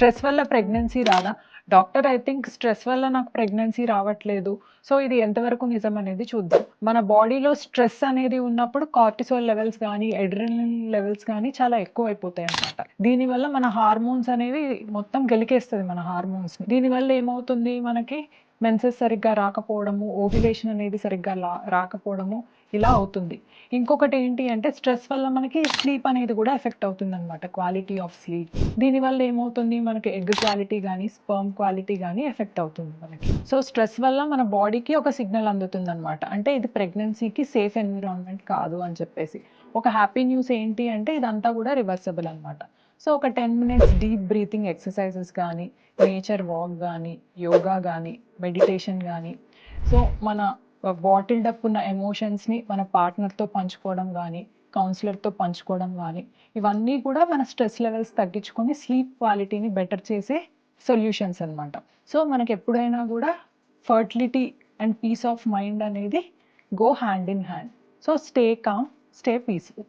Stress వల్ల pregnancy రాదా? Doctor I think stress వల్ల నాకు ప్రెగ్నెన్సీ రావట్లేదు. సో, ఇది ఎంతవరకు నిజం అనేది చూద్దాం. మన బాడీలో స్ట్రెస్ అనేది ఉన్నప్పుడు కార్టిసోల్ లెవెల్స్ గానీ, అడ్రినలిన్ లెవెల్స్ గానీ చాలా ఎక్కువైపోతాయన్నమాట. దీనివల్ల మన హార్మోన్స్ అనేవి మొత్తం గెలికేస్తది మన హార్మోన్స్‌ని. దీనివల్ల ఏమవుతుంది మనకి మెన్సెస్ సరిగ్గా రాకపోవడము, ఓవ్యులేషన్ అనేది సరిగ్గా రాకపోవడము ఇలా అవుతుంది. ఇంకొకటి ఏంటి అంటే స్ట్రెస్ వల్ల మనకి స్లీప్ అనేది కూడా ఎఫెక్ట్ అవుతుందన్నమాట. Quality of sleep. దీనివల్ల ఏమవుతుంది మనకి ఎగ్ క్వాలిటీ గానీ, స్పెర్మ్ క్వాలిటీ గానీ ఎఫెక్ట్ అవుతుంది మనకి. సో, స్ట్రెస్ వల్ల మన బాడీకి ఒక సిగ్నల్ అందుతుందన్నమాట. అంటే ఇది ప్రెగ్నెన్సీకి సేఫ్ ఎన్విరాన్మెంట్ కాదు అని చెప్పేసి. ఒక హ్యాపీ న్యూస్ ఏంటి అంటే ఇదంతా కూడా రివర్సబుల్ అన్నమాట. సో, ఒక 10 మినిట్స్ డీప్ బ్రీతింగ్ ఎక్సర్సైజెస్ గానీ, నేచర్ వాక్ గానీ, యోగా గానీ, మెడిటేషన్ గానీ, సో, మన బాటిల్డ్ అప్ ఉన్న ఎమోషన్స్‌ని మన పార్ట్నర్‌తో పంచుకోవడం గానీ, కౌన్సిలర్‌తో పంచుకోవడం గానీ, ఇవన్నీ కూడా మన స్ట్రెస్ లెవెల్స్ తగ్గించుకొని స్లీప్ క్వాలిటీని బెటర్ చేసే సొల్యూషన్స్ అన్నమాట. సో, మనకెప్పుడైనా గూడా fertility and peace of mind అనేది go hand in hand. So, stay calm, stay peaceful.